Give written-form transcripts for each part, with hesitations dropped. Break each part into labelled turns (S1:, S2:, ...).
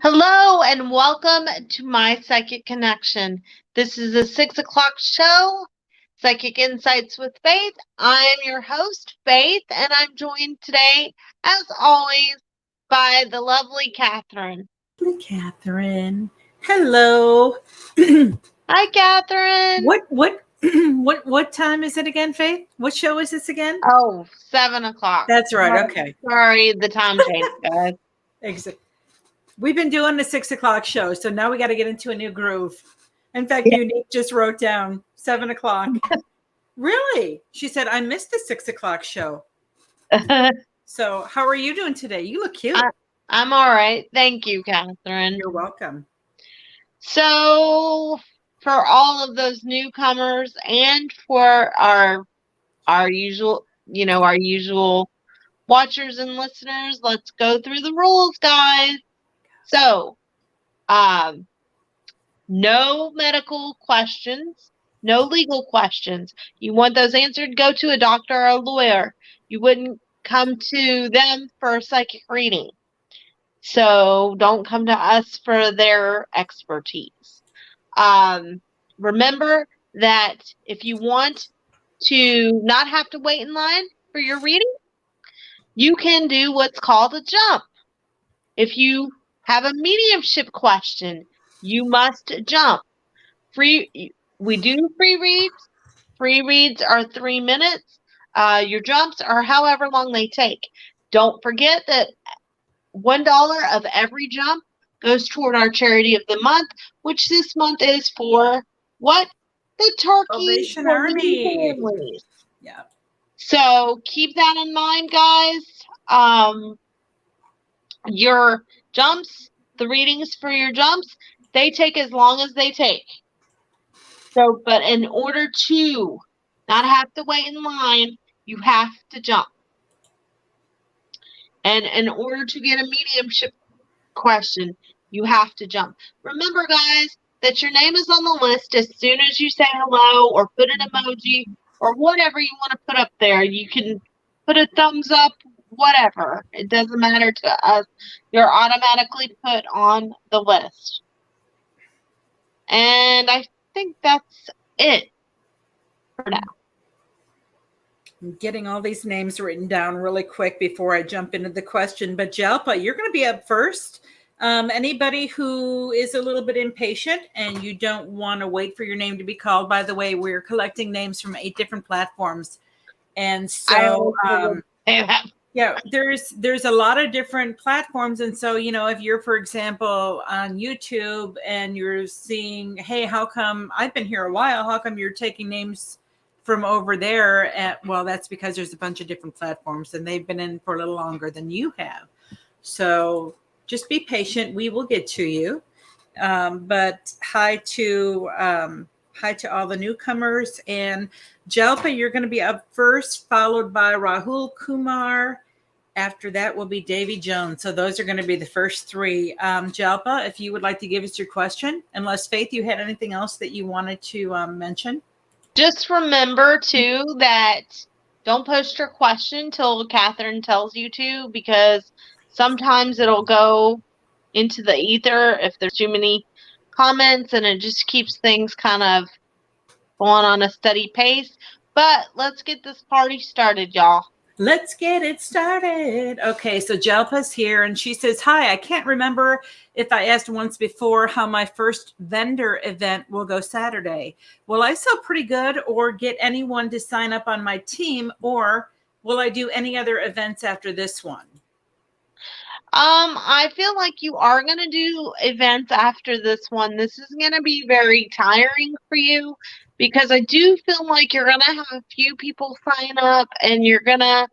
S1: Hello and welcome to my Psychic Connection. This is a 6 o'clock show, Psychic Insights with Faith. I'm your host, Faith, and I'm joined today, as always, by the lovely Catherine.
S2: Catherine. Hello.
S1: Hi, Catherine.
S2: What time is it again, Faith? What show is this again?
S1: Oh, 7 o'clock.
S2: That's right. Okay.
S1: Sorry, the time change, guys.
S2: Exactly. We've been doing the 6 o'clock show, so now we got to get into a new groove. In fact, Unique just wrote down 7 o'clock. Really? She said, I missed the 6 o'clock show. So how are you doing today? You look cute.
S1: I'm all right. Thank you, Catherine.
S2: You're welcome.
S1: So for all of those newcomers and for our usual, our usual watchers and listeners, let's go through the rules, guys. So, no medical questions, no legal questions. You want those answered, go to a doctor or a lawyer. You wouldn't come to them for a psychic reading. So don't come to us for their expertise. Remember that if you want to not have to wait in line for your reading, you can do what's called a jump. If you have a mediumship question, you must jump. We do free reads. Free reads are 3 minutes. Your jumps are however long they take. Don't forget that $1 of every jump goes toward our charity of the month, which this month is for what? The Turkey
S2: Salvation Army.
S1: Families.
S2: Yeah.
S1: So keep that in mind, guys. Your jumps, the readings for your jumps, they take as long as they take. So, but in order to not have to wait in line, you have to jump. And in order to get a mediumship question, you have to jump. Remember, guys, that your name is on the list as soon as you say hello or put an emoji or whatever you want to put up there. You can put a thumbs up, whatever. It doesn't matter to us. You're automatically put on the list. And I think that's it for now.
S2: I'm getting all these names written down really quick before I jump into the question. But Jalpa, you're going to be up first. Anybody who is a little bit impatient and you don't want to wait for your name to be called, by the way, we're collecting names from 8 different platforms. And so, yeah, there's a lot of different platforms. And so, if you're, for example, on YouTube and you're seeing, hey, how come I've been here a while? How come you're taking names from over there? Well, that's because there's a bunch of different platforms and they've been in for a little longer than you have. So just be patient. We will get to you. But hi to all the newcomers. And Jalpa, you're going to be up first, followed by Rahul Kumar. After that will be Davy Jones. So those are going to be the first 3. Jalpa, if you would like to give us your question, unless Faith, you had anything else that you wanted to mention.
S1: Just remember, too, that don't post your question till Catherine tells you to, because sometimes it'll go into the ether if there's too many comments, and it just keeps things kind of going on a steady pace. But let's get this party started, y'all.
S2: Let's get it started. Okay, so Jalpa's here, and she says, hi, I can't remember if I asked once before how my first vendor event will go Saturday. Will I sell pretty good or get anyone to sign up on my team, or will I do any other events after this one?
S1: I feel like you are going to do events after this one. This is going to be very tiring for you because I do feel like you're going to have a few people sign up and you're going to,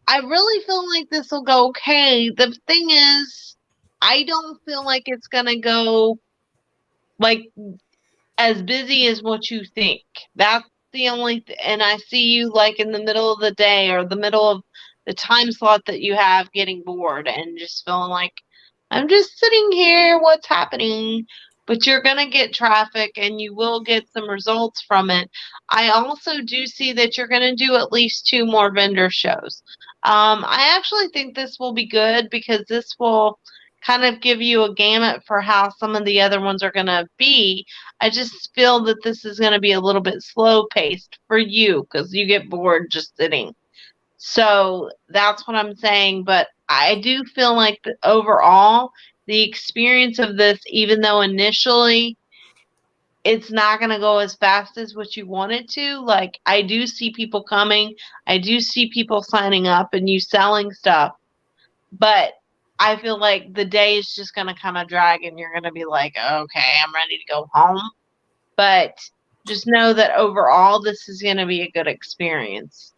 S1: I really feel like this will go okay. The thing is, I don't feel like it's going to go like as busy as what you think. That's the only and I see you like in the middle of the day or the middle of the time slot that you have getting bored and just feeling like I'm just sitting here, what's happening? But you're going to get traffic and you will get some results from it. I also do see that you're going to do at least 2 more vendor shows. I actually think this will be good because this will kind of give you a gamut for how some of the other ones are going to be. I just feel that this is going to be a little bit slow paced for you because you get bored just sitting. So that's what I'm saying. But I do feel like overall, the experience of this, even though initially it's not going to go as fast as what you want it to, like I do see people coming, I do see people signing up and you selling stuff. But I feel like the day is just going to kind of drag and you're going to be like, okay, I'm ready to go home. But just know that overall, this is going to be a good experience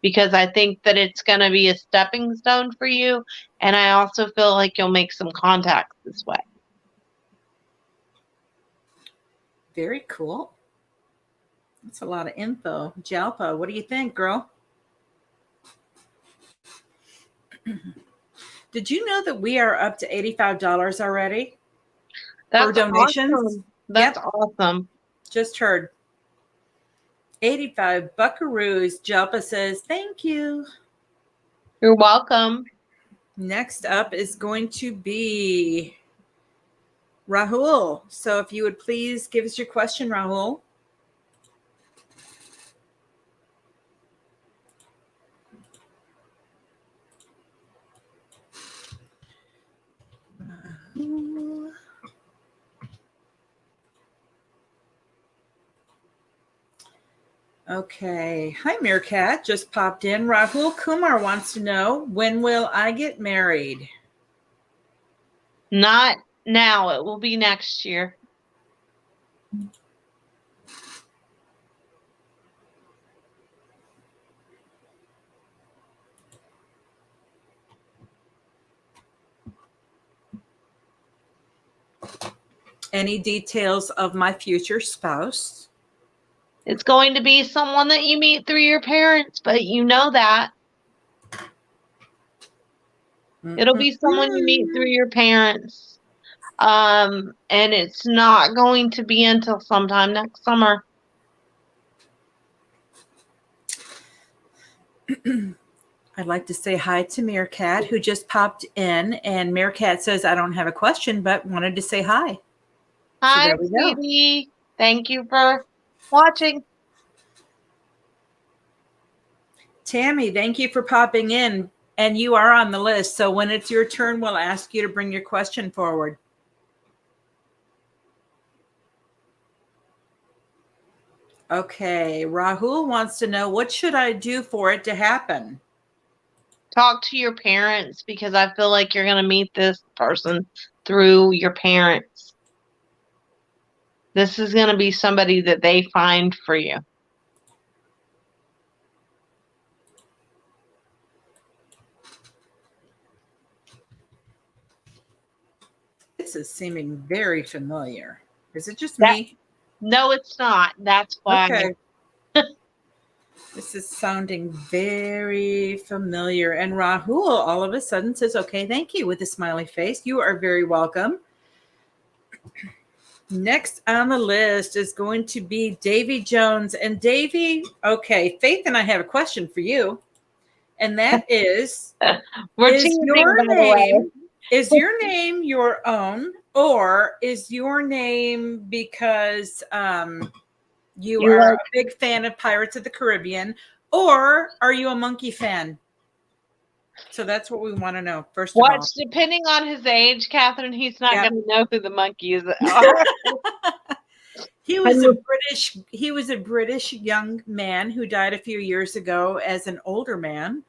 S1: because I think that it's going to be a stepping stone for you. And I also feel like you'll make some contacts this way.
S2: Very cool. That's a lot of info. Jalpa, what do you think, girl? Did you know that we are up to $85 already for donations?
S1: Awesome. That's awesome.
S2: Just heard. 85 buckaroos. Jalpa says, thank you.
S1: You're welcome.
S2: Next up is going to be Rahul. So if you would please give us your question, Rahul. Okay. Hi, Meerkat. Just popped in. Rahul Kumar wants to know, when will I get married?
S1: Not now. It will be next year.
S2: Any details of my future spouse?
S1: It's going to be someone that you meet through your parents, but you know that. It'll be someone you meet through your parents. And it's not going to be until sometime next summer.
S2: I'd like to say hi to Meerkat, who just popped in. And Meerkat says, I don't have a question, but wanted to say hi.
S1: Hi, sweetie. Thank you for watching.
S2: Tammy, thank you for popping in. And you are on the list. So when it's your turn, we'll ask you to bring your question forward. Okay. Rahul wants to know, what should I do for it to happen?
S1: Talk to your parents because I feel like you're going to meet this person through your parents. This is going to be somebody that they find for you.
S2: This is seeming very familiar. Is it just me?
S1: No, it's not. That's why.
S2: Okay. This is sounding very familiar. And Rahul all of a sudden says, okay, thank you, with a smiley face. You are very welcome. Next on the list is going to be Davy Jones. And Davy, okay, Faith and I have a question for you. And that is, is your name your own, or is your name because you are a big fan of Pirates of the Caribbean, or are you a monkey fan? So that's what we want to know, first of all.
S1: Depending on his age, Catherine, he's not going to know who the monkeys are.
S2: He was a British young man who died a few years ago as an older man,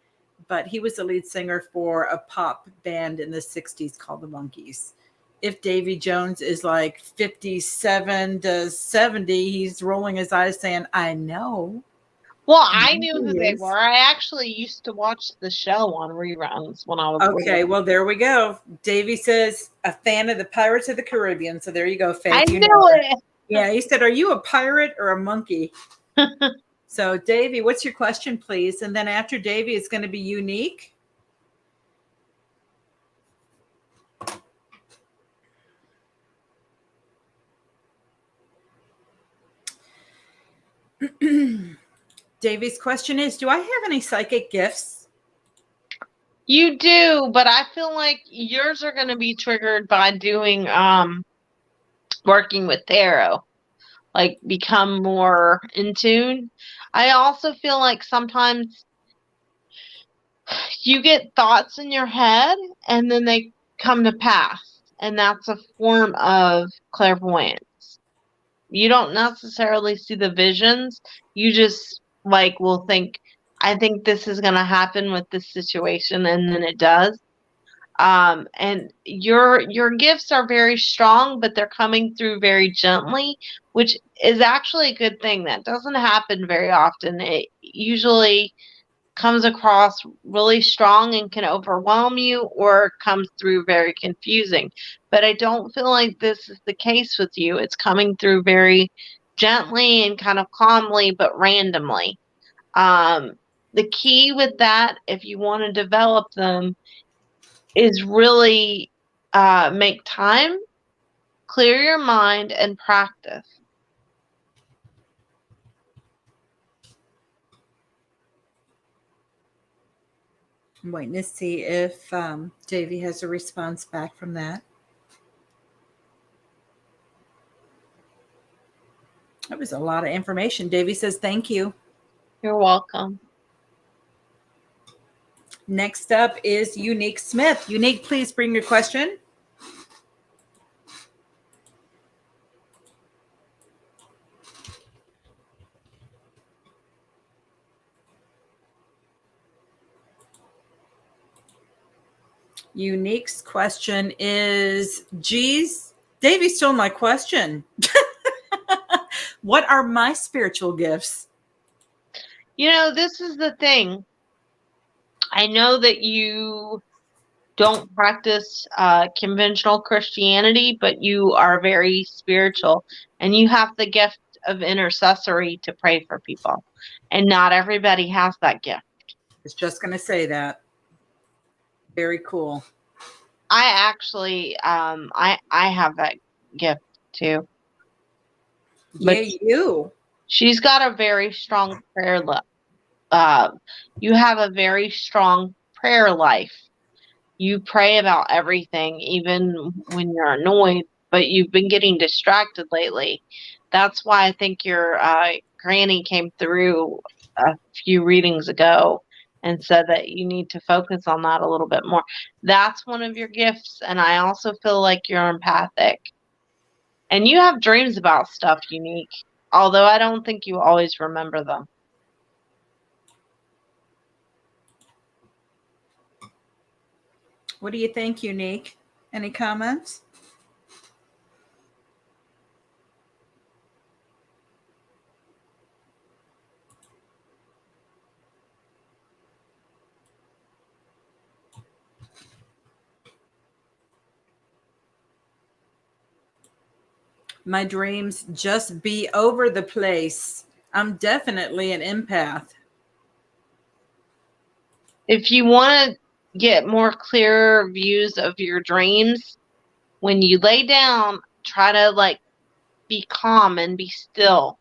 S2: but he was the lead singer for a pop band in the 60s called the Monkees. If Davy Jones is like 57 to 70, he's rolling his eyes saying, I know.
S1: Well, I knew who they were. I actually used to watch the show on reruns when I was
S2: okay. Well, there we go. Davy says a fan of the Pirates of the Caribbean. So there you go, Faith.
S1: I
S2: you
S1: knew
S2: know
S1: it.
S2: Yeah, he said, are you a pirate or a monkey? So, Davy, what's your question, please? And then after Davy, it's going to be Unique. Davy's question is, do I have any psychic gifts?
S1: You do, but I feel like yours are going to be triggered by doing working with tarot. Like become more in tune. I also feel like sometimes you get thoughts in your head and then they come to pass, and that's a form of clairvoyance. You don't necessarily see the visions, you just like will think, I think this is going to happen with this situation, and then it does. And your gifts are very strong, but they're coming through very gently, which is actually a good thing. That doesn't happen very often. It usually comes across really strong and can overwhelm you, or comes through very confusing. But I don't feel like this is the case with you. It's coming through very gently and kind of calmly, but randomly. The key with that, if you want to develop them, is really make time, clear your mind, and practice.
S2: I'm waiting to see if Davy has a response back from that. That was a lot of information. Davy says, thank you.
S1: You're welcome.
S2: Next up is Unique Smith. Unique, please bring your question. Unique's question is, geez, Davy stole my question. What are my spiritual gifts?
S1: You know, this is the thing. I know that you don't practice conventional Christianity, but you are very spiritual, and you have the gift of intercessory to pray for people. And not everybody has that gift.
S2: I was just going to say that. Very cool.
S1: I actually, I have that gift too.
S2: Yeah, you.
S1: She's got a very strong prayer life. You have a very strong prayer life. You pray about everything, even when you're annoyed, but you've been getting distracted lately. That's why I think your granny came through a few readings ago and said that you need to focus on that a little bit more. That's one of your gifts, and I also feel like you're empathic. And you have dreams about stuff, Unique, although I don't think you always remember them.
S2: What do you think, Unique? Any comments? My dreams just be over the place. I'm definitely an empath.
S1: If you want to get more clearer views of your dreams, when you lay down, try to like be calm and be still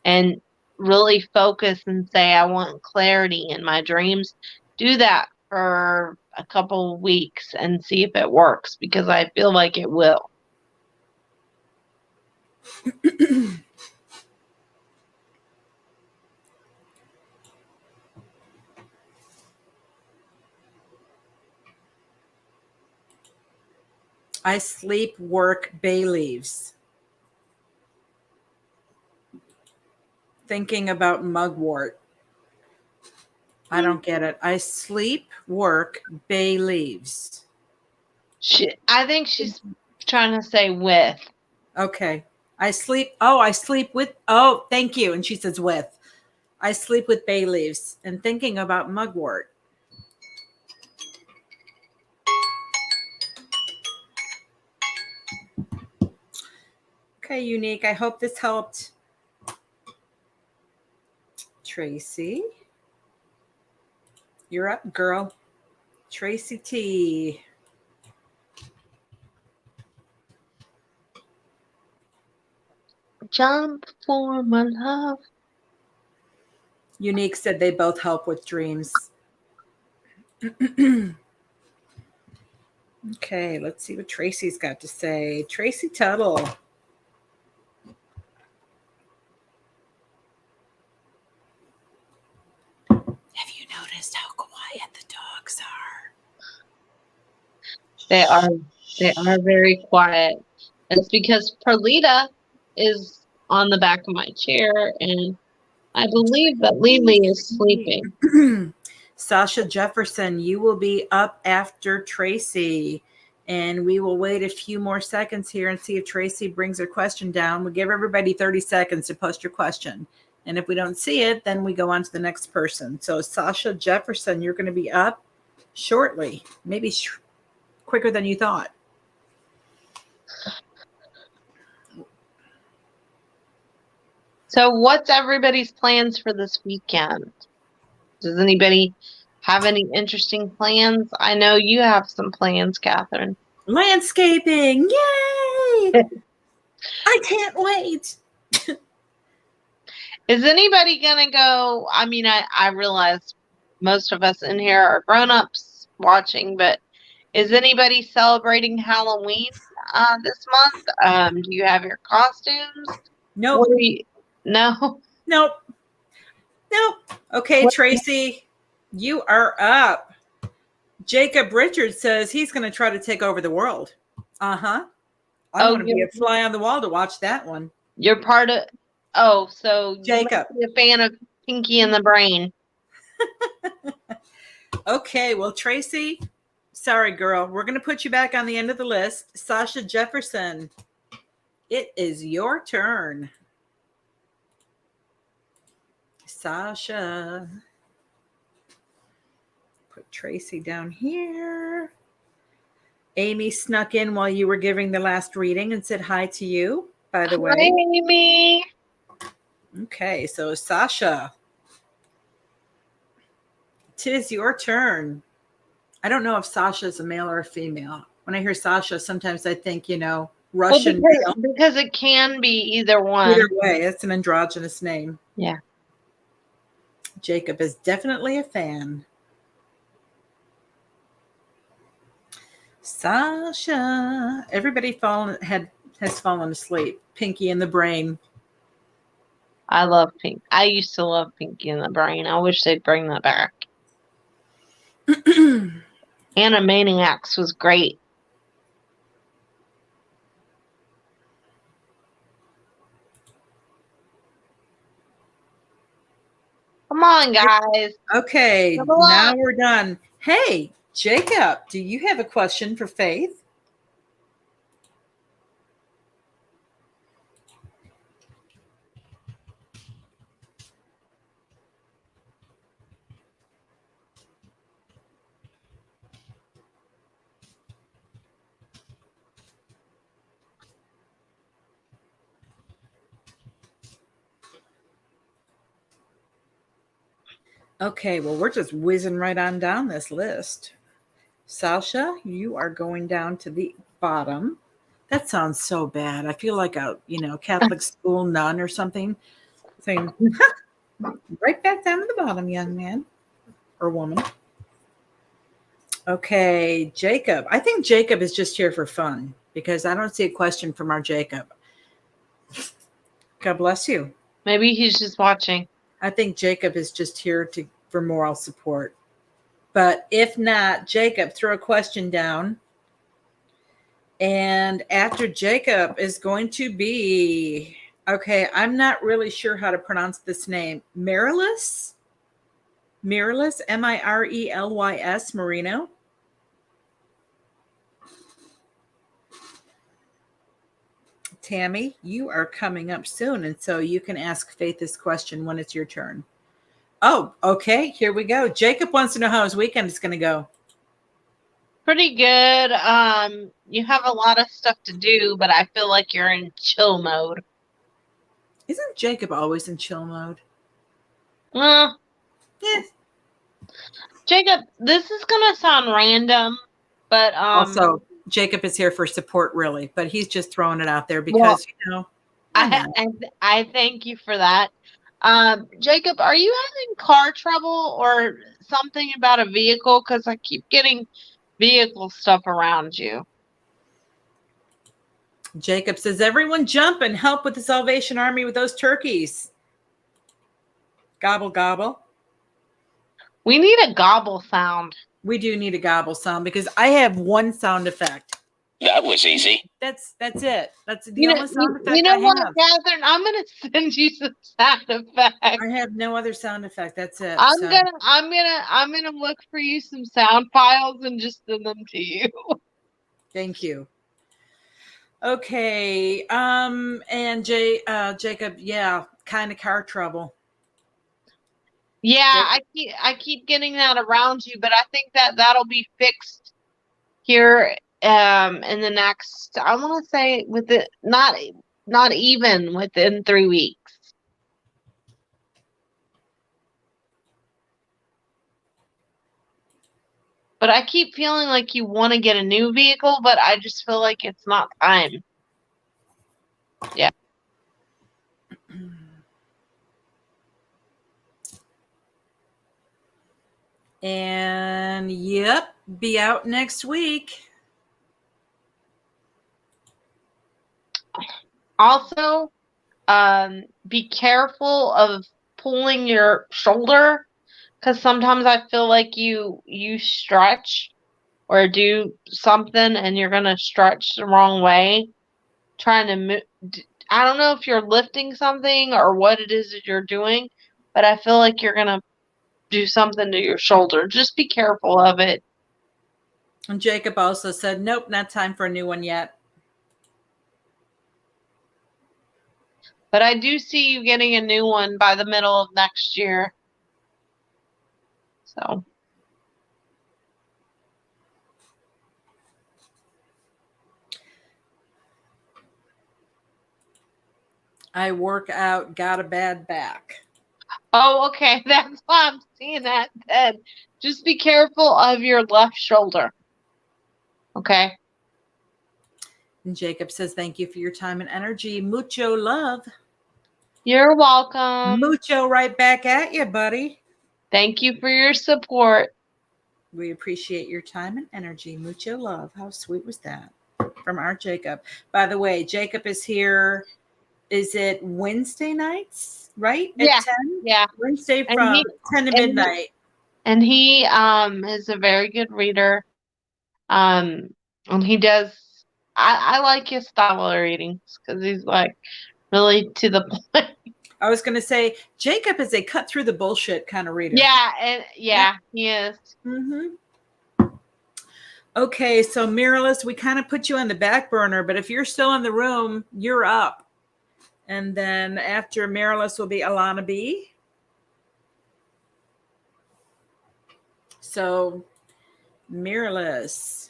S1: and really focus and say, I want clarity in my dreams. Do that for a couple of weeks and see if it works, because I feel like it will.
S2: I sleep, work, bay leaves. Thinking about mugwort. I don't get it. I sleep, work, bay leaves.
S1: I think she's trying to say with.
S2: Okay. I sleep. Oh, I sleep with. Oh, thank you. And she says with. I sleep with bay leaves and thinking about mugwort. Okay, Unique. I hope this helped. Tracy. You're up, girl. Tracy T.
S1: Jump for my love.
S2: Unique said they both help with dreams. Okay, let's see what Tracy's got to say. Tracy Tuttle. Have you noticed how quiet the dogs are?
S1: They are very quiet. It's because Perlita is on the back of my chair, and I believe that Lily is sleeping.
S2: Sasha Jefferson, you will be up after Tracy. And we will wait a few more seconds here and see if Tracy brings her question down. We'll give everybody 30 seconds to post your question. And if we don't see it, then we go on to the next person. So Sasha Jefferson, you're going to be up shortly, maybe quicker than you thought.
S1: So what's everybody's plans for this weekend? Does anybody have any interesting plans? I know you have some plans, Catherine.
S2: Landscaping. Yay! I can't wait.
S1: Is anybody going to go? I mean, I realize most of us in here are grown-ups watching, but is anybody celebrating Halloween this month? Do you have your costumes?
S2: Nope.
S1: No?
S2: Nope. Okay, Tracy, you are up. Jacob Richards says he's going to try to take over the world. I'm going to be a fly on the wall to watch that one.
S1: You're part of... Oh, so
S2: Jacob.
S1: You must be a fan of Pinky and the Brain.
S2: Okay, well, Tracy, sorry, girl. We're going to put you back on the end of the list. Sasha Jefferson, it is your turn. Sasha. Put Tracy down here. Amy snuck in while you were giving the last reading and said hi to you, by the way.
S1: Hi, Amy.
S2: Okay, so Sasha, tis your turn. I don't know if Sasha is a male or a female. When I hear Sasha, sometimes I think, Russian.
S1: Well, because it can be either one.
S2: Either way, it's an androgynous name.
S1: Yeah.
S2: Jacob is definitely a fan. Sasha. Everybody has fallen asleep. Pinky and the Brain.
S1: I love Pink. I used to love Pinky and the Brain. I wish they'd bring that back. Animaniacs was great. Come on, guys.
S2: Okay, now we're done. Hey, Jacob, do you have a question for Faith? Okay, well, we're just whizzing right on down this list. Sasha, you are going down to the bottom. That sounds so bad. I feel like a, Catholic school nun or something saying, right back down to the bottom, young man or woman. Okay, Jacob. I think Jacob is just here for fun because I don't see a question from our Jacob. God bless you.
S1: Maybe he's just watching.
S2: I think Jacob is just here for moral support. But if not, Jacob, throw a question down. And after Jacob is going to be Okay, I'm not really sure how to pronounce this name. Mirelys? Mirelys, Mirelys, Marino. Tammy, you are coming up soon, and so you can ask Faith this question when it's your turn. Oh, okay, here we go. Jacob wants to know how his weekend is going to go.
S1: Pretty good. You have a lot of stuff to do, but I feel like you're in chill mode.
S2: Isn't Jacob always in chill mode?
S1: Yeah. Jacob, this is gonna sound random, but
S2: Also, Jacob is here for support, really, but he's just throwing it out there because
S1: I thank you for that. Jacob, are you having car trouble or something about a vehicle? Because I keep getting vehicle stuff around you.
S2: Jacob says, everyone jump and help with the Salvation Army with those turkeys. Gobble, gobble.
S1: We need a gobble sound.
S2: We do need a gobble sound because I have one sound effect.
S3: That was easy.
S2: That's it. That's the only sound effect
S1: you know
S2: I
S1: what,
S2: have.
S1: Catherine? I'm gonna send you some sound effects.
S2: I have no other sound effect. That's it.
S1: I'm gonna look for you some sound files and just send them to you.
S2: Thank you. Okay. And Jacob, yeah, kind of car trouble.
S1: Yeah, I keep getting that around you, but I think that'll be fixed here in the next, I want to say not even within 3 weeks. But I keep feeling like you want to get a new vehicle, but I just feel like it's not time. Yeah.
S2: And yep, be out next week.
S1: Also, be careful of pulling your shoulder, because sometimes I feel like you stretch or do something and you're gonna stretch the wrong way, trying to move. I don't know if you're lifting something or what it is that you're doing, but I feel like you're gonna do something to your shoulder. Just be careful of it.
S2: And Jacob also said, nope, not time for a new one yet.
S1: But I do see you getting a new one by the middle of next year. So.
S2: I work out, got a bad back.
S1: Oh, okay. That's why I'm seeing that then. Just be careful of your left shoulder. Okay.
S2: And Jacob says, thank you for your time and energy. Mucho love.
S1: You're welcome.
S2: Mucho right back at you, buddy.
S1: Thank you for your support.
S2: We appreciate your time and energy. Mucho love. How sweet was that? From our Jacob. By the way, Jacob is here. Is it Wednesday nights, right?
S1: Yeah.
S2: At 10?
S1: Yeah.
S2: Wednesday from 10 to midnight.
S1: And he is a very good reader. And he does, I like his style of readings because he's like really to the point.
S2: I was going to say, Jacob is a cut through the bullshit kind of reader.
S1: Yeah, and he is.
S2: Mm-hmm. Okay, so Miralys, we kind of put you on the back burner, but if you're still in the room, you're up. And then after Miralys will be Alana B. So, Miralys.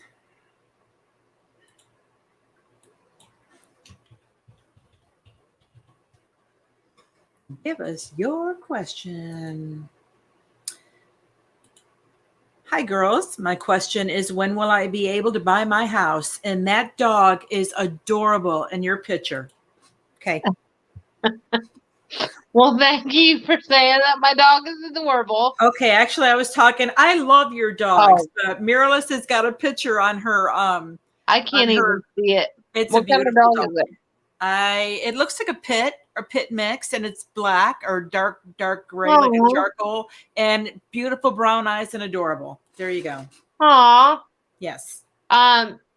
S2: Give us your question. Hi, girls. My question is, when will I be able to buy my house? And that dog is adorable in your picture. Okay.
S1: Well, thank you for saying that. My dog is adorable.
S2: Okay, actually, I was talking. I love your dogs, but Miralys has got a picture on her.
S1: I can't even see it.
S2: It's
S1: what
S2: a beautiful
S1: kind of dog
S2: dog.
S1: is it?
S2: It looks like a pit or pit mix, and it's black or dark gray, like a charcoal, and beautiful brown eyes and adorable. There you go.
S1: Aw.
S2: Yes.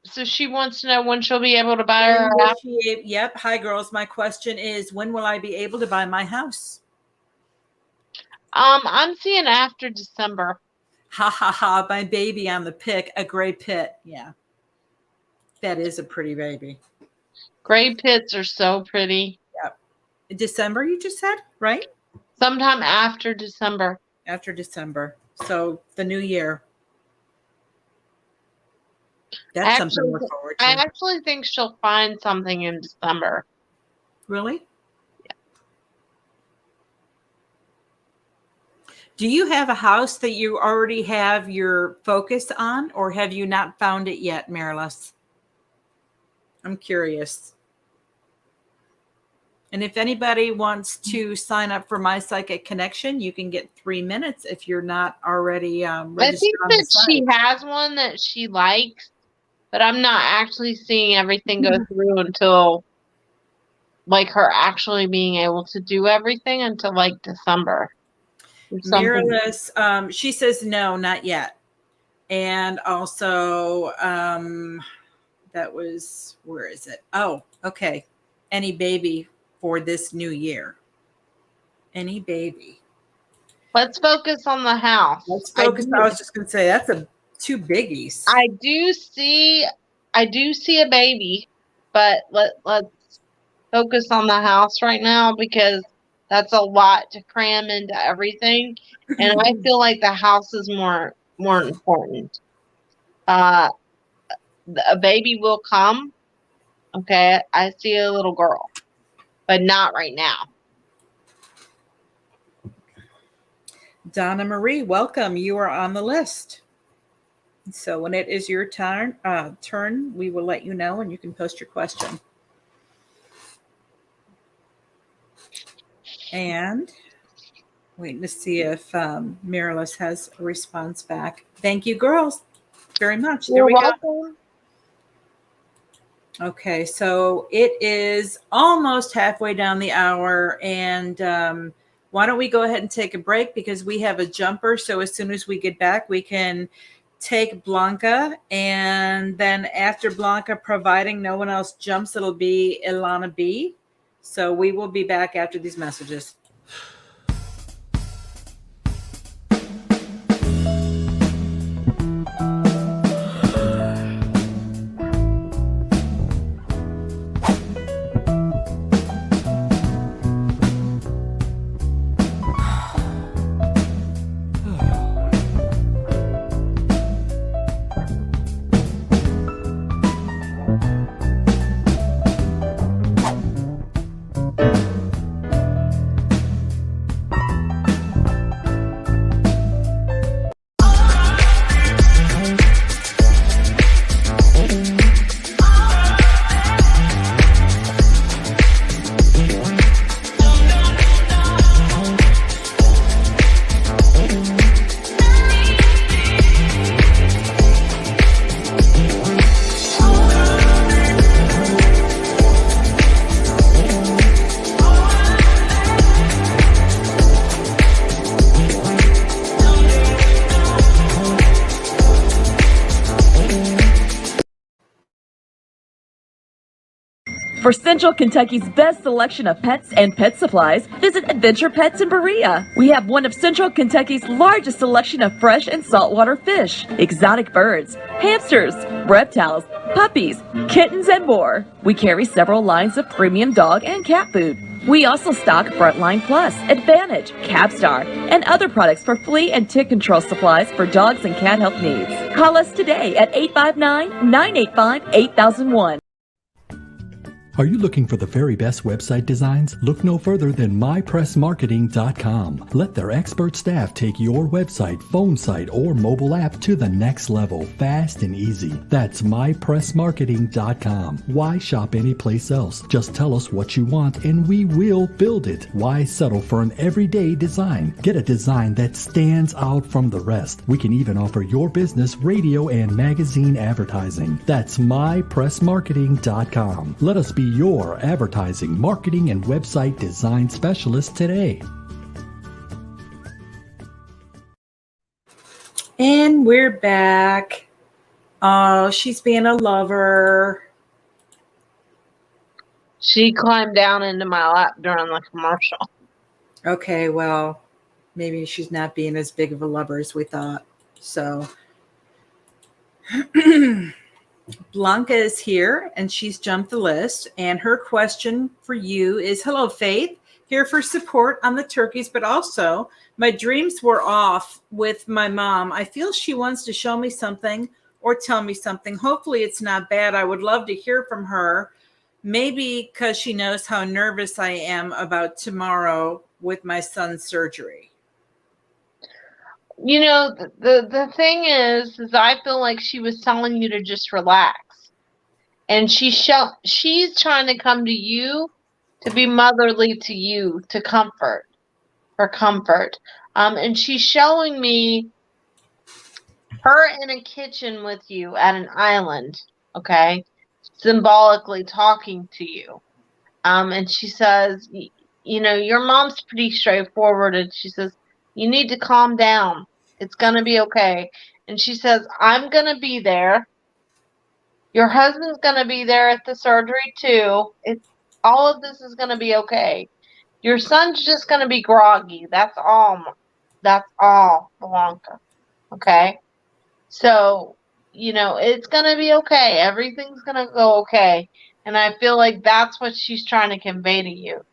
S1: So she wants to know when she'll be able to buy her house.
S2: Yep. Hi, girls. My question is, when will I be able to buy my house?
S1: I'm seeing after December.
S2: Ha ha ha! My baby on the pic, a gray pit. Yeah, that is a pretty baby.
S1: Gray pits are so pretty.
S2: Yep. December, you just said, right?
S1: Sometime after December.
S2: After December. So the new year. That's something to look forward to.
S1: I actually think she'll find something in December.
S2: Really? Yeah. Do you have a house that you already have your focus on, or have you not found it yet, Marilis? I'm curious. And if anybody wants to sign up for My Psychic Connection, you can get 3 minutes if you're not already registered.
S1: I think that she has one that she likes, but I'm not actually seeing everything go through until like her actually being able to do everything until like December.
S2: Mirrorless, she says no, not yet. And also, that was, where is it? Oh, okay. Any baby for this new year? Any baby?
S1: Let's focus on the house.
S2: Let's focus. I was just going to say that's two biggies.
S1: I do see a baby, but let's focus on the house right now because that's a lot to cram into everything, and I feel like the house is more important. A baby will come. Okay, I see a little girl, but not right now.
S2: Donna Marie, welcome. You are on the list. So when it is your turn, we will let you know and you can post your question. And waiting to see if Miralys has a response back. Thank you, girls, very much. There we go. Okay, so it is almost halfway down the hour, and why don't we go ahead and take a break because we have a jumper. So as soon as we get back, we can take Blanca, and then after Blanca, providing no one else jumps, it'll be Ilana B. So we will be back after these messages.
S3: For Central Kentucky's best selection of pets and pet supplies, visit Adventure Pets in Berea. We have one of Central Kentucky's largest selection of fresh and saltwater fish, exotic birds, hamsters, reptiles, puppies, kittens, and more. We carry several lines of premium dog and cat food. We also stock Frontline Plus, Advantage, Capstar, and other products for flea and tick control supplies for dogs and cat health needs. Call us today at 859-985-8001.
S4: Are you looking for the very best website designs? Look no further than mypressmarketing.com. Let their expert staff take your website, phone site, or mobile app to the next level, fast and easy. That's mypressmarketing.com. Why shop anyplace else? Just tell us what you want and we will build it. Why settle for an everyday design? Get a design that stands out from the rest. We can even offer your business radio and magazine advertising. That's mypressmarketing.com. Let us be your advertising, marketing, and website design specialist today.
S2: And we're back. Oh, she's being a lover.
S1: She climbed down into my lap during the commercial.
S2: Okay, well, maybe she's not being as big of a lover as we thought. So Blanca is here and she's jumped the list. And her question for you is, hello, Faith. Here for support on the turkeys, but also my dreams were off with my mom. I feel she wants to show me something or tell me something. Hopefully it's not bad. I would love to hear from her. Maybe because she knows how nervous I am about tomorrow with my son's surgery.
S1: You know, the thing is I feel like she was telling you to just relax. And she's trying to come to you to be motherly to you, to comfort, for comfort. And she's showing me her in a kitchen with you at an island, okay? Symbolically talking to you. And she says, you know, your mom's pretty straightforward. And she says, you need to calm down. It's going to be okay. And she says, I'm going to be there. Your husband's going to be there at the surgery too. All of this is going to be okay. Your son's just going to be groggy. That's all. That's all, Blanca. Okay? So, you know, it's going to be okay. Everything's going to go okay. And I feel like that's what she's trying to convey to you.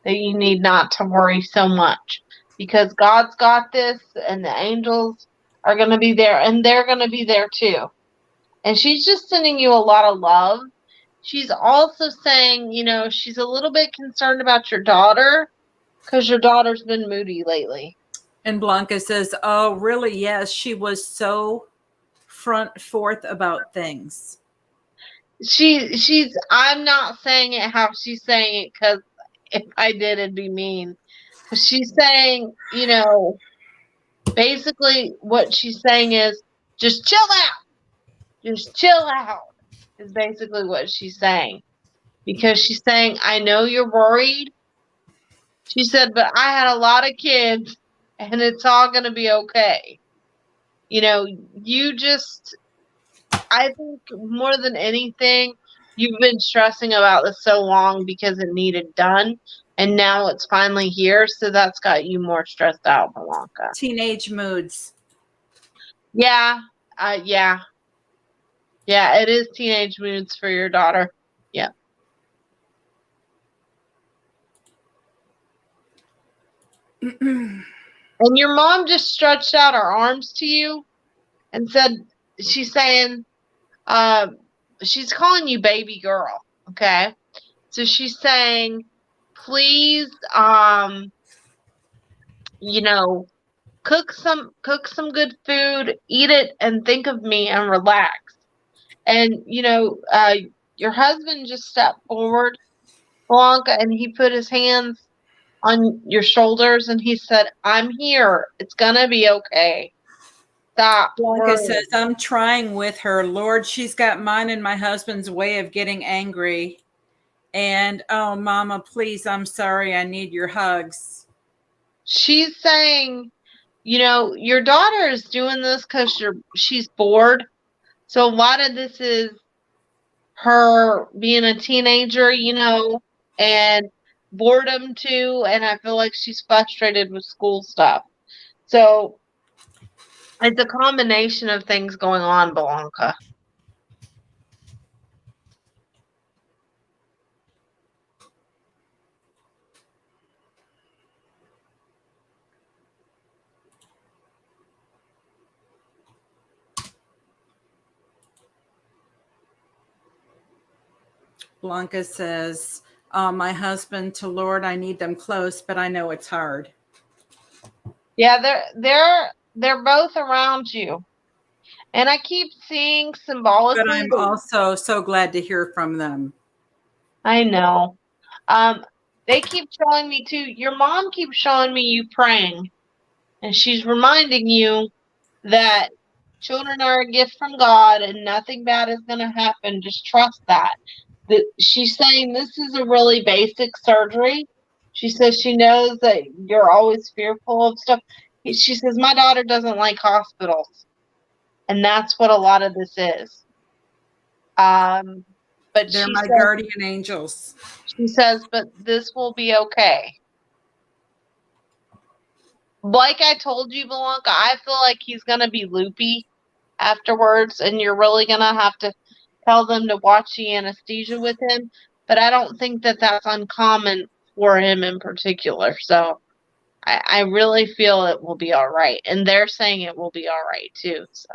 S1: That you need not to worry so much. Because God's got this and the angels are going to be there. And they're going to be there too. And she's just sending you a lot of love. She's also saying, you know, she's a little bit concerned about your daughter because your daughter's been moody lately.
S2: And Blanca says, oh, really? Yes, she was so front forth about things.
S1: I'm not saying it how she's saying it because if I did, it'd be mean. She's saying, you know, basically what she's saying is just chill out. Just chill out is basically what she's saying. Because she's saying, I know you're worried. She said, but I had a lot of kids and it's all going to be okay. You know, I think more than anything, you've been stressing about this so long because it needed done. And now it's finally here. So that's got you more stressed out, Blanca.
S2: Teenage moods.
S1: Yeah. Yeah. Yeah, it is teenage moods for your daughter. Yeah. And your mom just stretched out her arms to you and said, she's saying, she's calling you baby girl. Okay. So she's saying, please, you know, cook some good food, eat it, and think of me and relax. And, you know, your husband just stepped forward, Blanca, and he put his hands on your shoulders and he said, I'm here. It's going to be okay. Stop.
S2: Blanca says, I'm trying with her. Lord, she's got mine and my husband's way of getting angry. And, oh, Mama, please, I'm sorry. I need your hugs.
S1: She's saying, you know, your daughter is doing this because she's bored. So a lot of this is her being a teenager, you know, and boredom too. And I feel like she's frustrated with school stuff. So it's a combination of things going on, Blanca.
S2: Blanca says, my husband to Lord, I need them close, but I know it's hard.
S1: Yeah, they're both around you. And I keep seeing symbolically.
S2: But I'm also so glad to hear from them.
S1: I know. They keep showing me too. Your mom keeps showing me you praying. And she's reminding you that children are a gift from God and nothing bad is going to happen. Just trust that. She's saying this is a really basic surgery. She says she knows that you're always fearful of stuff. She says, my daughter doesn't like hospitals. And that's what a lot of this is. But
S2: They're my guardian angels.
S1: she says, but this will be okay. Like I told you, Belanca, I feel like he's going to be loopy afterwards, and you're really going to have to tell them to watch the anesthesia with him. But I don't think that that's uncommon for him in particular. So I really feel it will be all right. And they're saying it will be all right, too. So.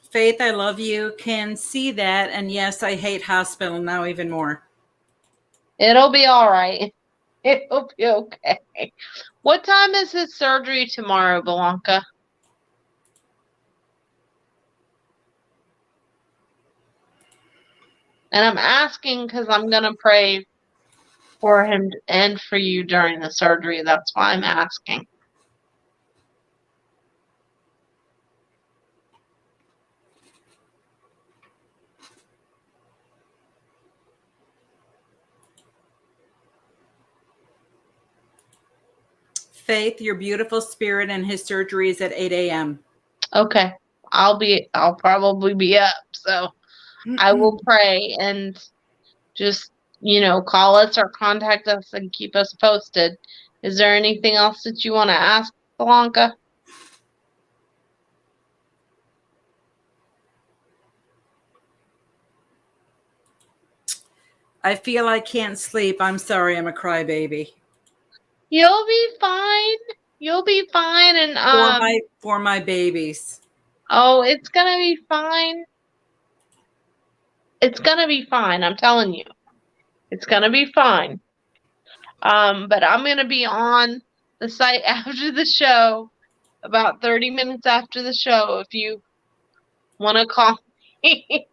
S2: Faith, I love you. Can see that. And yes, I hate hospital now even more.
S1: It'll be all right. It'll be okay. What time is his surgery tomorrow, Belanca? And I'm asking because I'm going to pray for him and for you during the surgery. That's why I'm asking.
S2: Faith, your beautiful spirit, and his surgery is at 8 a.m.
S1: Okay. I'll probably be up. So I will pray and just, call us or contact us and keep us posted. Is there anything else that you want to ask, Belanca?
S2: I feel I can't sleep. I'm sorry. I'm a crybaby.
S1: You'll be fine. You'll be fine. And
S2: for my babies.
S1: Oh, it's gonna be fine. It's gonna be fine. I'm telling you, it's gonna be fine. But I'm gonna be on the site after the show, about 30 minutes after the show. If you want to call me,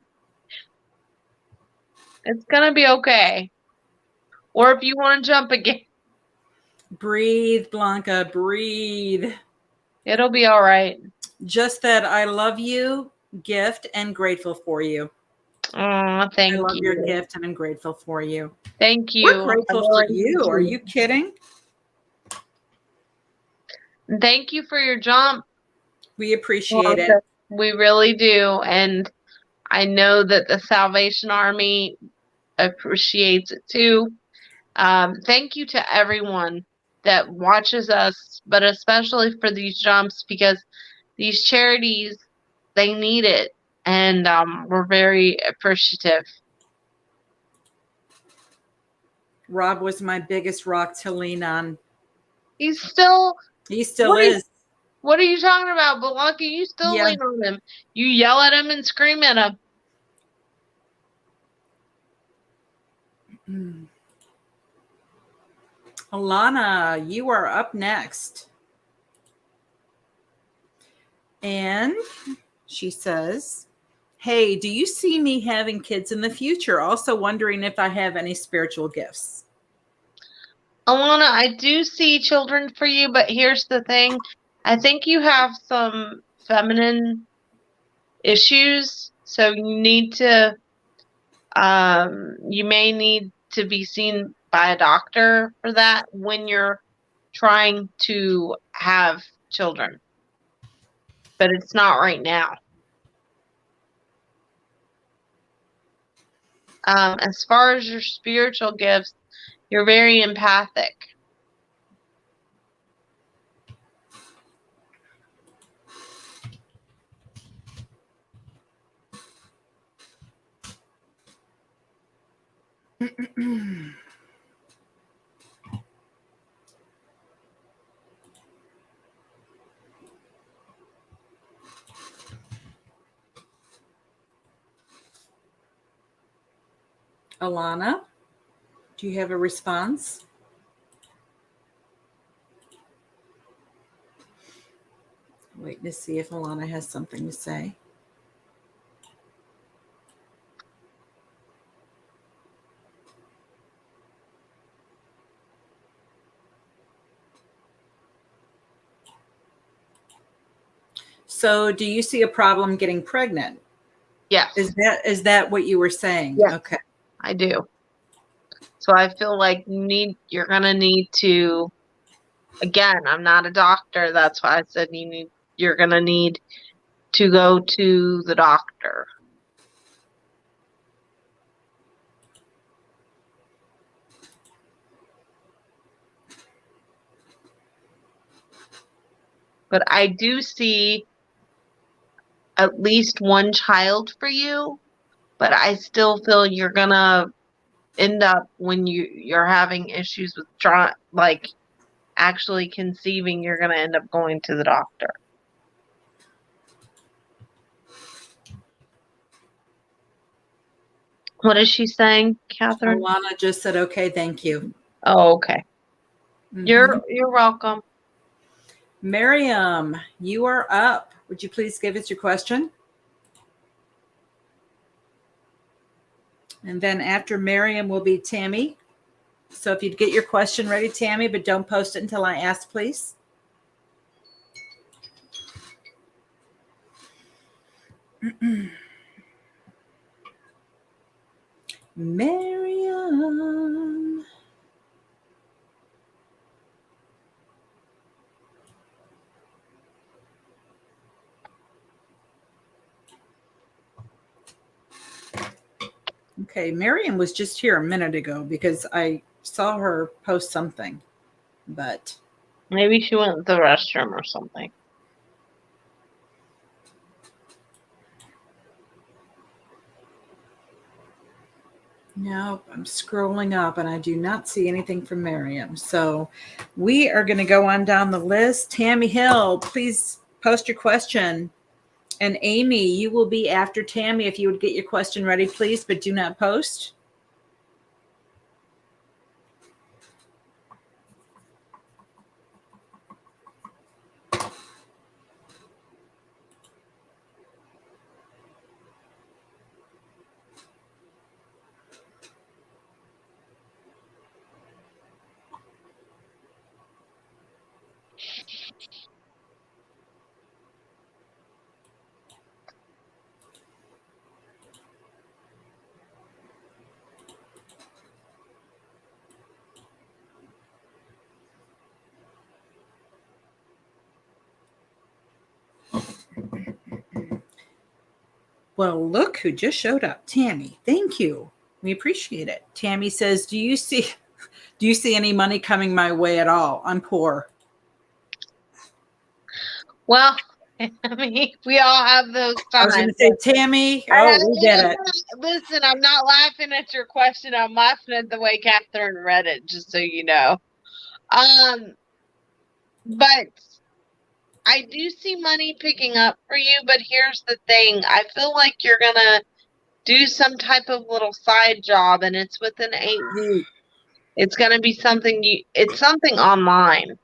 S1: it's gonna be okay. Or if you want to jump again,
S2: breathe, Blanca, breathe.
S1: It'll be all right.
S2: Just that I love you, gift, and grateful for you.
S1: Oh, thank you.
S2: I love your gift, and I'm grateful for you.
S1: Thank you.
S2: We're grateful for you. Are you kidding?
S1: Thank you for your jump.
S2: We appreciate it.
S1: We really do. And I know that the Salvation Army appreciates it too. Thank you to everyone that watches us, but especially for these jumps, because these charities, they need it. And we're very appreciative.
S2: Rob was my biggest rock to lean on.
S1: He still
S2: is.
S1: What are you talking about, Belanca? You still lean on him. You yell at him and scream at him.
S2: Alana, you are up next. And she says, hey, do you see me having kids in the future? Also wondering if I have any spiritual gifts.
S1: Alana, I do see children for you, but here's the thing. I think you have some feminine issues, so you need to, you may need to be seen by a doctor for that when you're trying to have children. But it's not right now. As far as your spiritual gifts, you're very empathic.
S2: Alana, do you have a response? Waiting to see if Alana has something to say. So do you see a problem getting pregnant?
S1: Yes.
S2: Is that what you were saying?
S1: Yes.
S2: Okay.
S1: I do. So I feel like you're going to need to, again, I'm not a doctor. That's why I said you're going to need to go to the doctor. But I do see at least one child for you, but I still feel you're gonna end up when you're having issues with actually conceiving, you're gonna end up going to the doctor. What is she saying, Catherine?
S2: Alana just said, okay, thank you.
S1: Oh, okay.
S2: Mhm.
S1: You're welcome.
S2: Miriam, you are up. Would you please give us your question? And then after Miriam will be Tammy. So if you'd get your question ready, Tammy, but don't post it until I ask, please. Miriam. Okay, Miriam was just here a minute ago because I saw her post something, but
S1: Maybe she went to the restroom or something.
S2: no, I'm scrolling up and I do not see anything from Miriam. So we are going to go on down the list. Tammy Hill, please post your question. And Amy, you will be after Tammy if you would get your question ready, please, but do not post. Well, look who just showed up. Tammy, thank you. We appreciate it. Tammy says, do you see any money coming my way at all? I'm poor.
S1: Well, I mean, we all have those
S2: I was
S1: times.
S2: going to say, Tammy, we get it.
S1: Listen, I'm not laughing at your question. I'm laughing at the way Catherine read it, just so you know. But I do see money picking up for you, but here's the thing. I feel like you're gonna do some type of little side job, and it's within 8 weeks. It's gonna be something it's something online.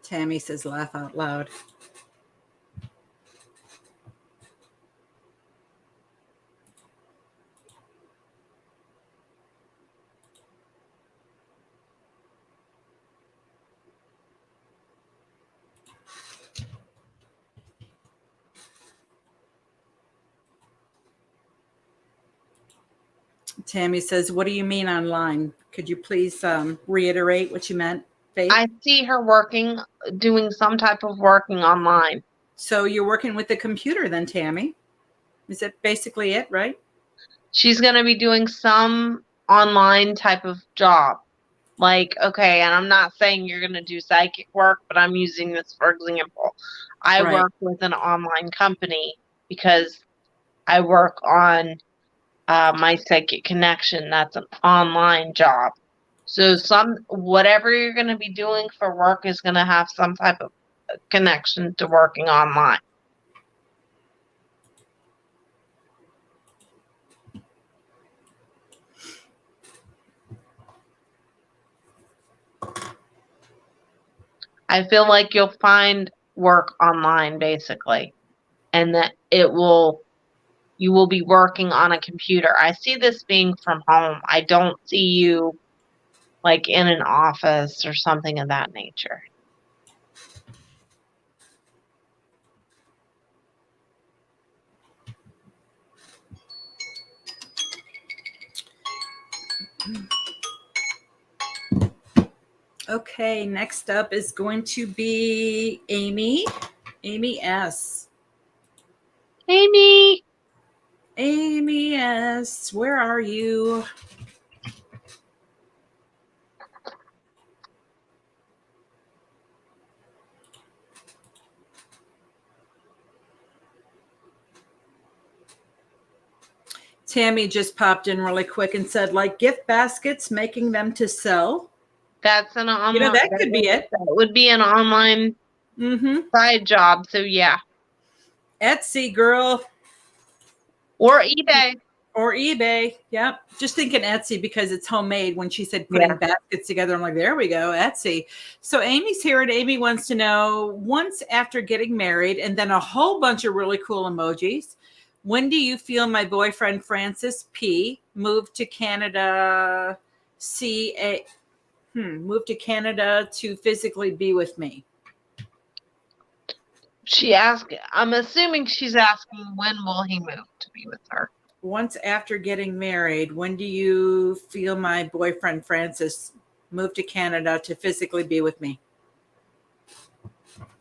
S2: Tammy says, laugh out loud. Tammy says, what do you mean online? Could you please reiterate what you meant, Faith?
S1: I see her doing some type of working online.
S2: So you're working with the computer then, Tammy? Is that basically it, right?
S1: She's going to be doing some online type of job. Like, okay, and I'm not saying you're going to do psychic work, but I'm using this for example. I work with an online company because I work on my psychic connection. That's an online job. So whatever you're going to be doing for work is going to have some type of connection to working online. I feel like you'll find work online basically, and that you will be working on a computer. I see this being from home. I don't see you like in an office or something of that nature.
S2: Okay, next up is going to be Amy. Amy S.
S1: Amy!
S2: Amy S., where are you? Tammy just popped in really quick and said, like gift baskets, making them to sell.
S1: That's an online.
S2: You know, that could be it.
S1: That would be an online side job. So yeah.
S2: Etsy, girl.
S1: Or eBay.
S2: Or eBay. Yep. Just thinking Etsy because it's homemade. When she said putting baskets together, I'm like, there we go, Etsy. So Amy's here, and Amy wants to know, once after getting married, and then a whole bunch of really cool emojis, when do you feel my boyfriend Francis P moved to Canada moved to Canada to physically be with me?
S1: She asked, I'm assuming she's asking, when will he move to be with her?
S2: Once after getting married, when do you feel my boyfriend Francis moved to Canada to physically be with me?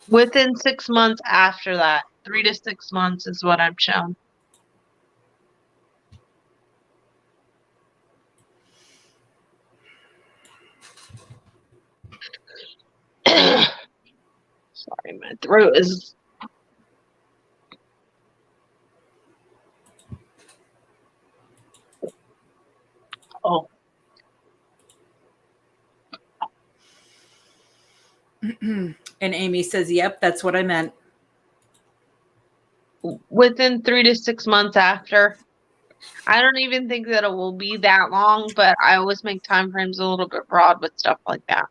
S1: Within 6 months after that. 3 to 6 months is what I'm shown. Sorry, my throat is... Oh.
S2: And Amy says, yep, that's what I meant.
S1: Within 3 to 6 months after. I don't even think that it will be that long, but I always make time frames a little bit broad with stuff like that.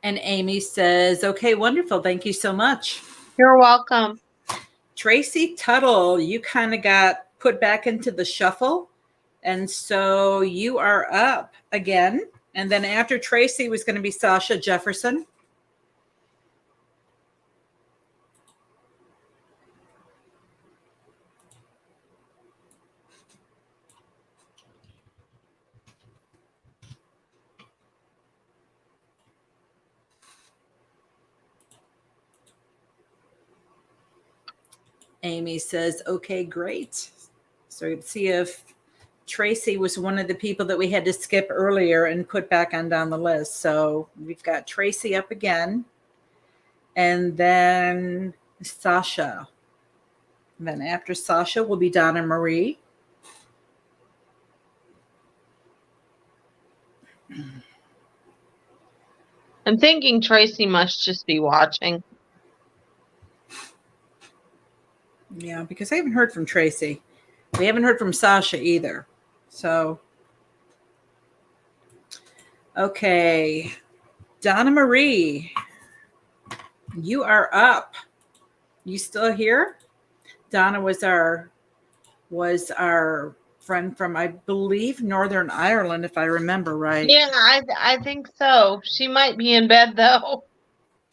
S2: And Amy says, okay, wonderful. Thank you so much.
S1: You're welcome.
S2: Tracy Tuttle, you kind of got put back into the shuffle. And so you are up again. And then after Tracy was going to be Sasha Jefferson. Amy says, okay, great. So let's see if Tracy was one of the people that we had to skip earlier and put back on down the list. So we've got Tracy up again. And then Sasha. And then after Sasha will be Donna Marie.
S1: I'm thinking Tracy must just be watching.
S2: Yeah, because I haven't heard from Tracy. We haven't heard from Sasha either. So, okay. Donna Marie, you are up. You still here? Donna was our friend from, I believe, Northern Ireland, if I remember right.
S1: Yeah, I think so. She might be in bed, though.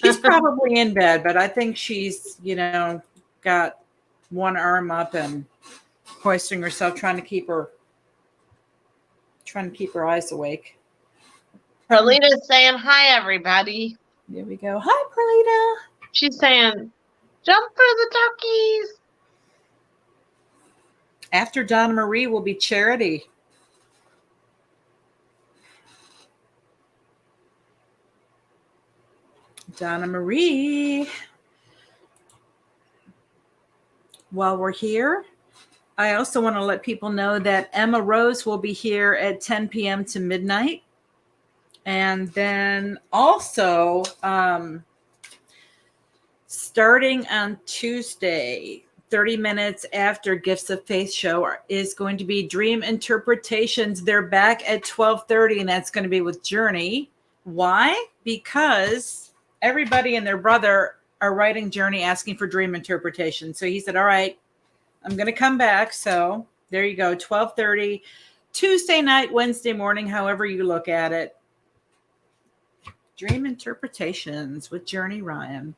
S2: She's probably in bed, but I think she's, got one arm up and hoisting herself, trying to keep her eyes awake.
S1: Perlita's saying hi, everybody.
S2: There we go. Hi, Perlita.
S1: She's saying, jump for the turkeys.
S2: After Donna Marie will be Charity. Donna Marie. While we're here, I also want to let people know that Emma Rose will be here at 10 p.m. to midnight. And then also, starting on Tuesday, 30 minutes after Gifts of Faith show is going to be Dream Interpretations. They're back at 12:30, and that's going to be with Journey. Why? Because everybody and their brother are writing Journey asking for dream interpretation. So he said, all right, I'm going to come back. So there you go, 12:30, Tuesday night, Wednesday morning, however you look at it. Dream Interpretations with Journey Ryan.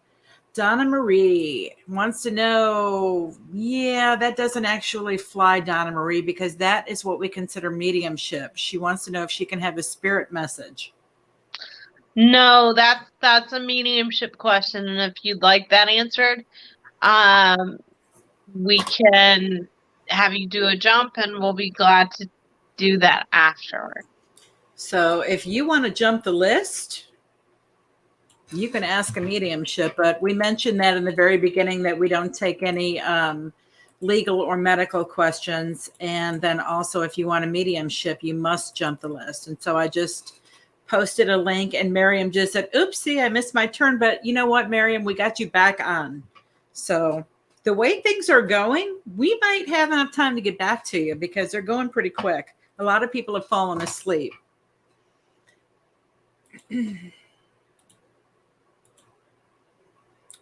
S2: Donna Marie wants to know, yeah, that doesn't actually fly, Donna Marie, because that is what we consider mediumship. She wants to know if she can have a spirit message.
S1: No, that's a mediumship question, and if you'd like that answered, we can have you do a jump, and we'll be glad to do that afterward.
S2: So if you want to jump the list, You can ask a mediumship, but we mentioned that in the very beginning that we don't take any legal or medical questions. And then also, if you want a mediumship, you must jump the list. And so I just posted a link, and Miriam just said, oopsie, I missed my turn. But you know what, Miriam, we got you back on. So the way things are going, we might have enough time to get back to you because they're going pretty quick. A lot of people have fallen asleep.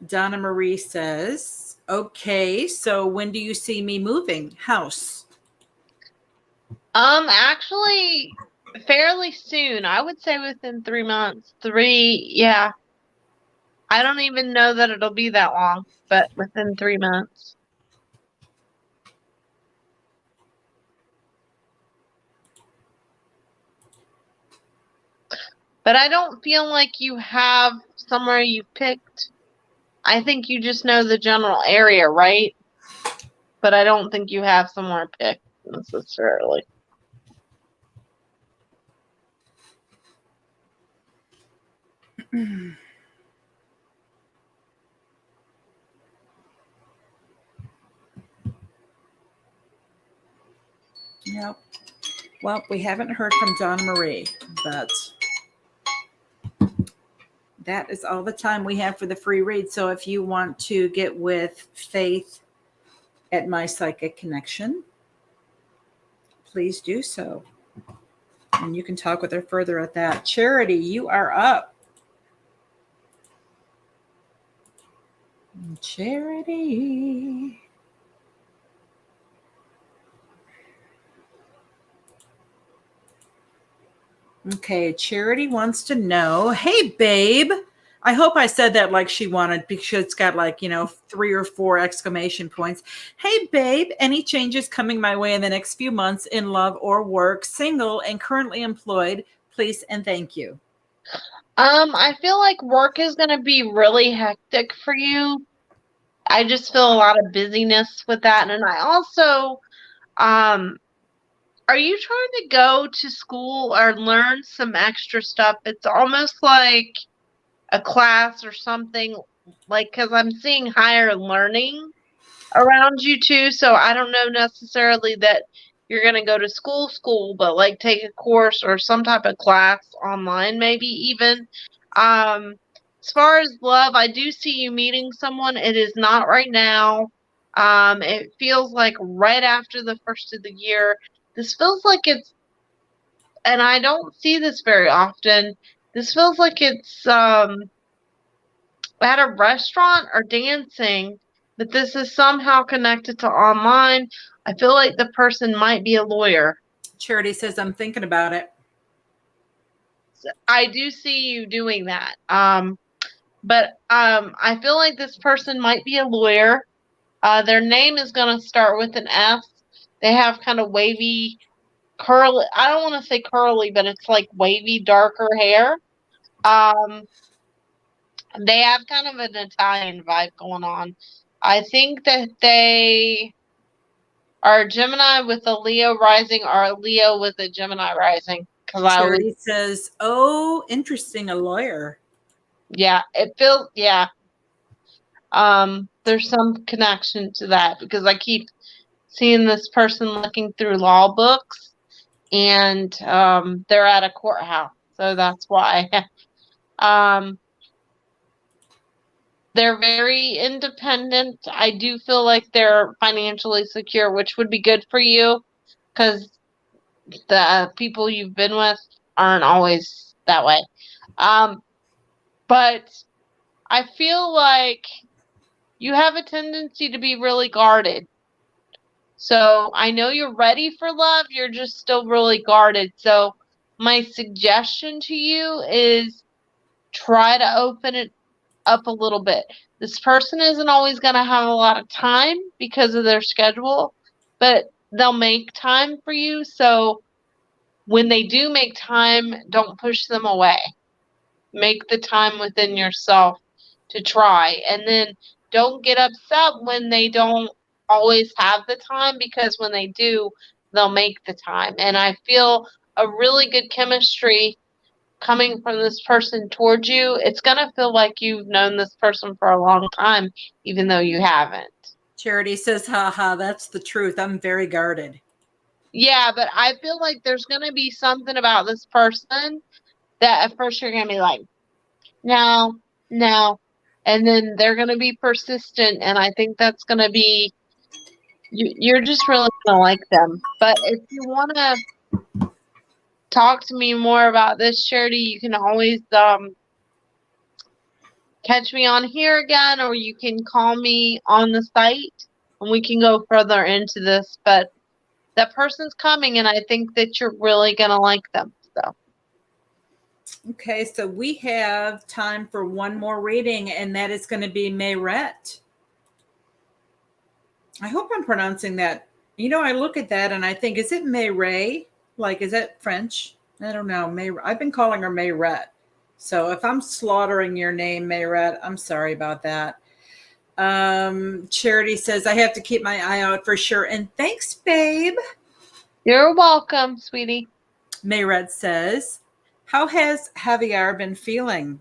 S2: Donna Marie says, okay, so when do you see me moving house?
S1: Actually, fairly soon. I would say within 3 months. Yeah. I don't even know that it'll be that long, but within 3 months. But I don't feel like you have somewhere you picked. I think you just know the general area, right? But I don't think you have somewhere picked necessarily.
S2: Yep. Well, we haven't heard from Donna Marie, but that is all the time we have for the free read. So if you want to get with Faith at My Psychic Connection, please do so. And you can talk with her further at that. Charity, you are up. Charity. Okay, Charity wants to know, hey, babe. I hope I said that like she wanted because it's got like, 3 or 4 exclamation points. Hey, babe, any changes coming my way in the next few months in love or work, single and currently employed? Please and thank you.
S1: I feel like work is going to be really hectic for you. I just feel a lot of busyness with that. And I also, are you trying to go to school or learn some extra stuff? It's almost like a class or something, like, because I'm seeing higher learning around you too. So I don't know necessarily that you're going to go to school, but like take a course or some type of class online, maybe even. As far as love, I do see you meeting someone. It is not right now. It feels like right after the first of the year. This feels like it's, and I don't see this very often. This feels like it's at a restaurant or dancing, but this is somehow connected to online. I feel like the person might be a lawyer.
S2: Charity says, I'm thinking about it.
S1: I do see you doing that. But I feel like this person might be a lawyer. Their name is going to start with an S. They have kind of wavy, curly, I don't want to say curly, but it's like wavy, darker hair. They have kind of an Italian vibe going on. I think that they are a Gemini with a Leo rising or a Leo with a Gemini rising.
S2: Charity says, oh, interesting, a lawyer.
S1: Yeah, it feels, yeah. There's some connection to that because I keep seeing this person looking through law books and they're at a courthouse. So that's why. They're very independent. I do feel like they're financially secure, which would be good for you because the people you've been with aren't always that way. But I feel like you have a tendency to be really guarded. So I know you're ready for love. You're just still really guarded. So my suggestion to you is try to open it up a little bit. This person isn't always going to have a lot of time because of their schedule, but they'll make time for you. So when they do make time, don't push them away. Make the time within yourself to try. And then don't get upset when they don't always have the time because when they do, they'll make the time. And I feel a really good chemistry coming from this person towards you, it's going to feel like you've known this person for a long time, even though you haven't.
S2: Charity says, haha, that's the truth. I'm very guarded.
S1: Yeah, but I feel like there's going to be something about this person that at first you're going to be like, no, no. And then they're going to be persistent. And I think that's going to be, you're just really going to like them. But if you want to talk to me more about this, Charity, you can always catch me on here again, or you can call me on the site and we can go further into this. But that person's coming, and I think that you're really going to like them. So.
S2: Okay, so we have time for one more reading, and that is going to be Mayrette. I hope I'm pronouncing that. You know, I look at that and I think, is it Mayray? Like, is that French? I don't know. I've been calling her Mayrette. So if I'm slaughtering your name, Mayrette, I'm sorry about that. Charity says, I have to keep my eye out for sure. And thanks, babe.
S1: You're welcome, sweetie.
S2: Mayrette says, how has Javier been feeling?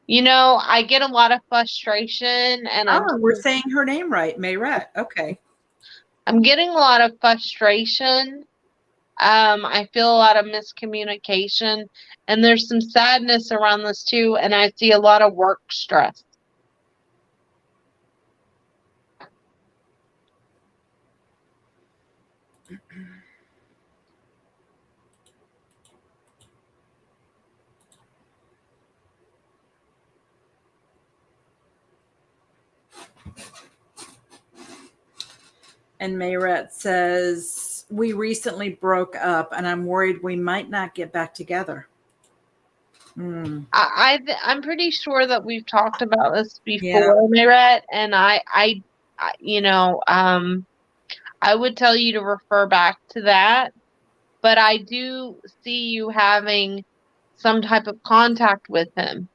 S1: You know, I get a lot of frustration, and
S2: we're saying her name right, Mayrette. Okay.
S1: I'm getting a lot of frustration. I feel a lot of miscommunication, and there's some sadness around this too, and I see a lot of work stress.
S2: And Mayrette says, we recently broke up and I'm worried we might not get back together.
S1: I'm pretty sure that we've talked about this before, Mayrette, and I would tell you to refer back to that, but I do see you having some type of contact with him.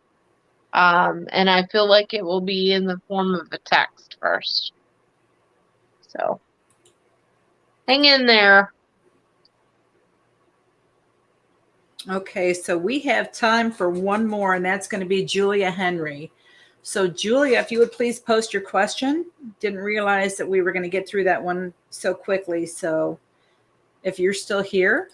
S1: And I feel like it will be in the form of a text first. So hang in there.
S2: Okay, so we have time for one more, and that's going to be Julia Henry. So Julia, if you would please post your question. Didn't realize that we were going to get through that one so quickly. So if you're still here.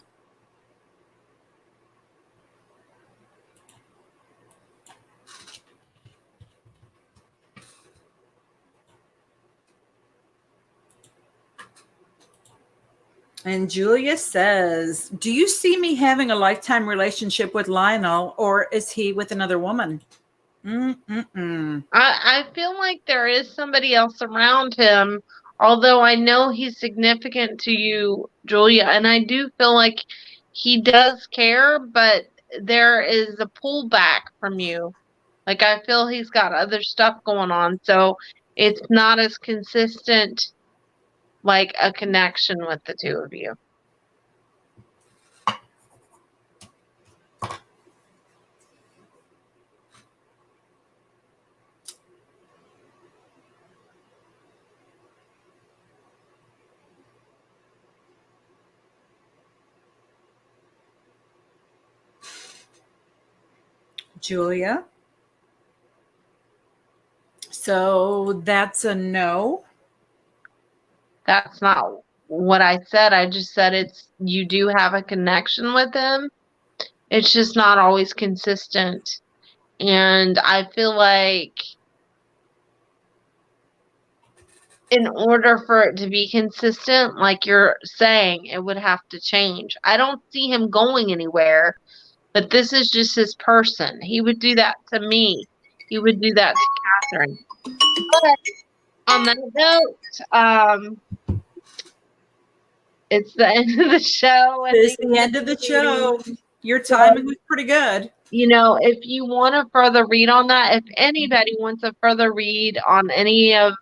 S2: And Julia says, do you see me having a lifetime relationship with Lionel, or is he with another woman?
S1: I feel like there is somebody else around him, although I know he's significant to you, Julia, and I do feel like he does care, but there is a pullback from you. Like, I feel he's got other stuff going on, so it's not as consistent like a connection with the two of you.
S2: Julia. So that's a no.
S1: That's not what I said. I just said you do have a connection with him. It's just not always consistent. And I feel like in order for it to be consistent, like you're saying, it would have to change. I don't see him going anywhere, but this is just his person. He would do that to me. He would do that to Catherine. But on that note, it's the end of the show.
S2: It's the end of the show. Your timing was pretty good.
S1: You know, if you want a further read on that, if anybody wants a further read on any of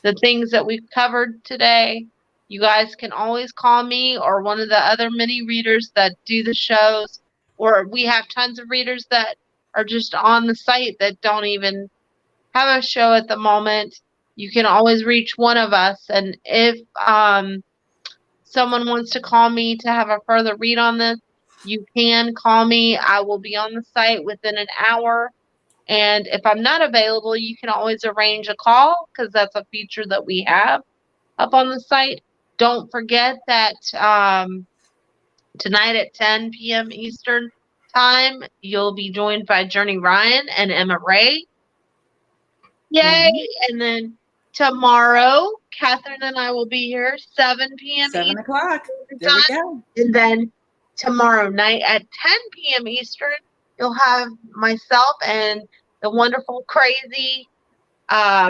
S1: the things that we've covered today, you guys can always call me or one of the other mini readers that do the shows, or we have tons of readers that are just on the site that don't even have a show at the moment. You can always reach one of us, and if someone wants to call me to have a further read on this, you can call me. I will be on the site within an hour. And if I'm not available, you can always arrange a call because that's a feature that we have up on the site. Don't forget that tonight at 10 p.m. Eastern time, you'll be joined by Journey Ryan and Emma Ray. Yay!
S2: Mm-hmm.
S1: And then tomorrow, Catherine and I will be here 7 p.m.
S2: 7
S1: Eastern
S2: o'clock. There
S1: time.
S2: we go.
S1: And then tomorrow night at 10 p.m. Eastern, you'll have myself and the wonderful, crazy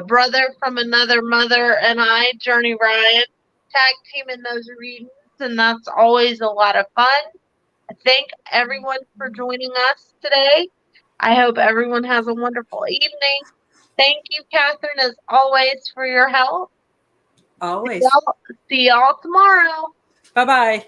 S1: brother from another mother and I, Journey Ryan, tag team in those readings. And that's always a lot of fun. I thank everyone for joining us today. I hope everyone has a wonderful evening. Thank you, Catherine, as always, for your help.
S2: Always.
S1: See y'all tomorrow.
S2: Bye-bye.